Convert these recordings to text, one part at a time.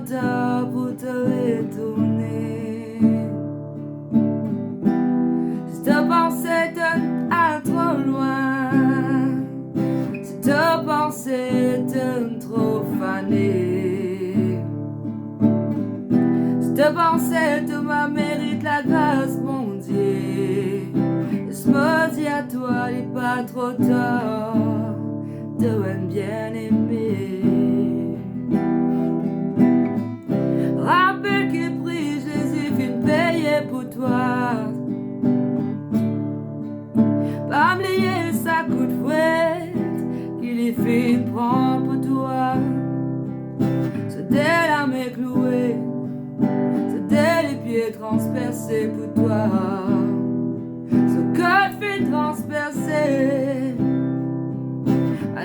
tard pour te retourner. Si ta pensée donne à trop loin, si ta pensée donne trop fanée, si ta pensée de ma mérite la grâce, mon Dieu, laisse-moi dire à toi, il n'est pas trop tard de un bien-aimé. Rappelle que prix Jésus vient payer pour toi. Pas oublier sa coup de fouet qu'il est fait prendre pour toi. C'est dès la main clouée, c'est dès les pieds transpercés pour toi. Ce code fait transpercer.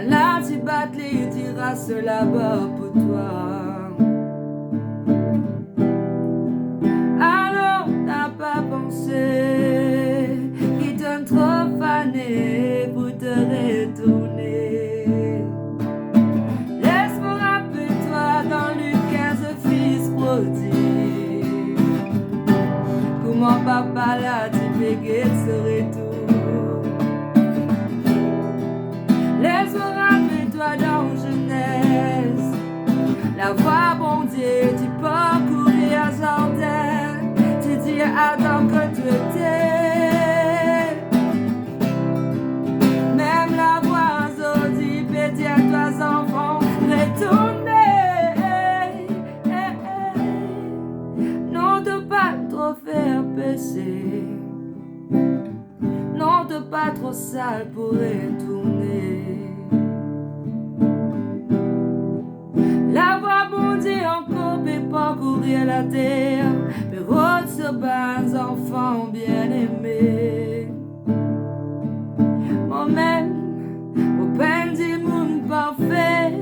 Là tu battes les tiras là-bas pour toi. Alors t'as pas pensé qu'il donne trop fané pour te retourner. Laisse-moi rappeler toi dans Luc 15, fils prodigue, comment papa l'a dit pégué ce retour. Laisse-moi rappeler toi dans Genèse, la voix bon Dieu, tu parcourir à jardin, tu dis à Adam que tu étais. Même la voix dit, pédie à toi enfants, retournez. Non de pas trop faire pécher, non de pas trop sale pour retourner. La voix bondit encore peut parcourir la terre, mais route sur bas enfants bien-aimés. Moi-même, au peine du monde parfait,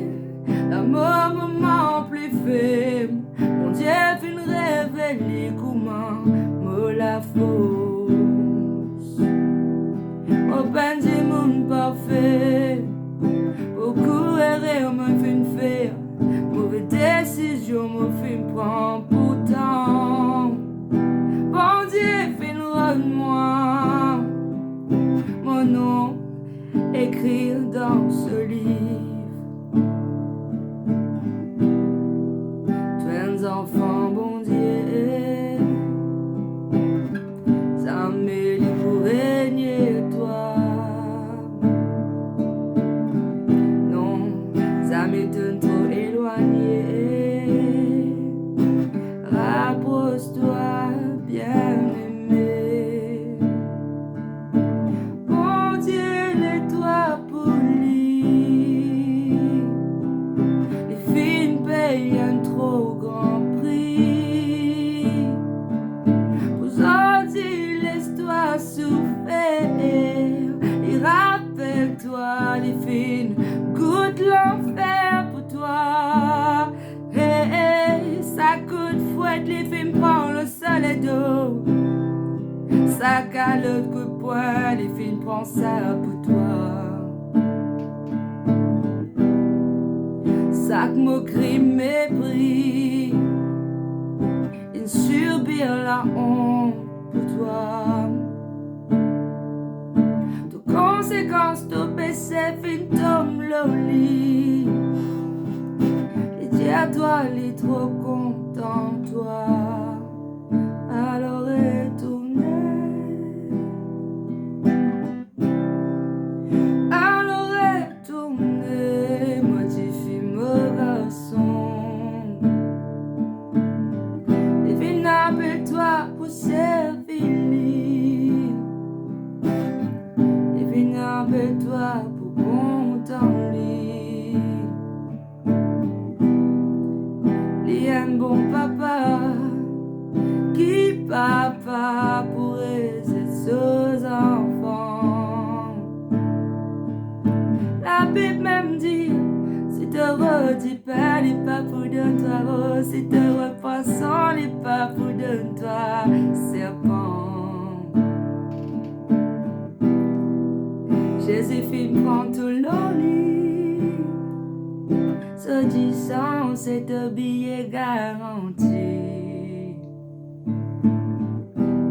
l'amour moment plus faible, mon Dieu fin révéler comment me la fausse. Au peine du monde parfait, beaucoup erré on me fin faire. Mauvaise décision, me fait prendre pourtant. Bon Dieu, fait moi mon nom écrit dans ce livre. Twins enfants, bon Dieu, ça m'élit pour régner toi. Non, ça m'étonne trop éloigné. Rapproche-toi, bien-aimé. Mon Dieu, les-toi poli. Les filles payent un trop grand prix. Aujourd'hui, laisse-toi souffrir. Et rappelle-toi, les filles goûtent l'enfer pour toi. Ça coûte fouette, les filles prennent le soleil d'eau. Ça calotte coup de poing, les filles prennent ça pour toi. Sac moquerie, mépris, ils subir la honte pour toi. Tout conséquence, tout péché, fin tombe le lit. Et à toi, il est trop content, toi. Alors retournez. Alors retournez, moi tu fais mon garçon. Et viens appelle-toi pour servir. Et viens appelle-toi pour content lit. Un bon papa qui papa pourrait ses enfants. La Bible même dit, si te redis pas les pas pour de toi, si te repassant les pas pour de toi, serpent. Jésus fit prendre tout l'oli. obéissance est un billet garanti.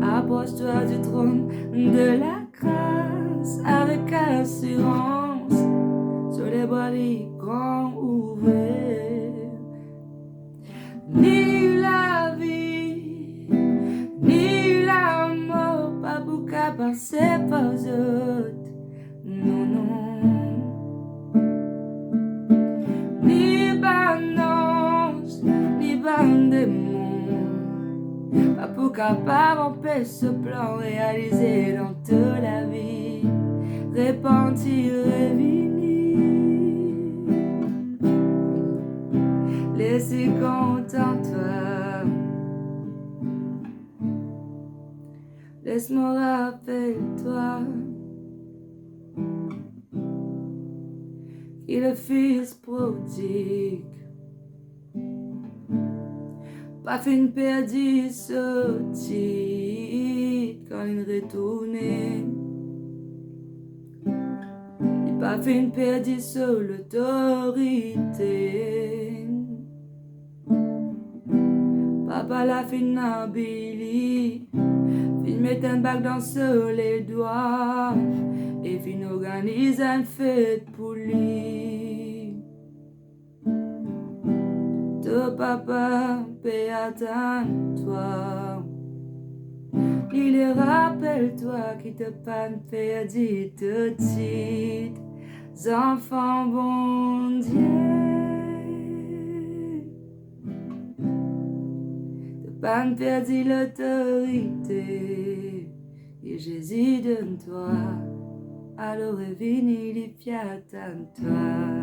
Approche-toi du trône de la grâce avec assurance, sur les bras grands ouverts. Ni la vie, ni la mort, pas pour qu'à passer par eux autres. Non, non. Ni ban ange, ni ban démon, pas pour capable empêcher ce plan réalisé dans toute la vie, repentir et venir. Laissez content toi, laisse-moi rappelle-toi qu'il est le fils prodigue, pas fin perdu sorti quand il retournait, il pas fin perdu sur l'autorité. Papa la fin habili, fin met un bac dans sur les doigts et fin organise une fête pour lui. Ton papa paie attends-toi, il est rappelle-toi qui te pas perdu tout de suite, enfants bon Dieu. Pas perdu l'autorité, et Jésus donne toi, alors vini les pieds à toi.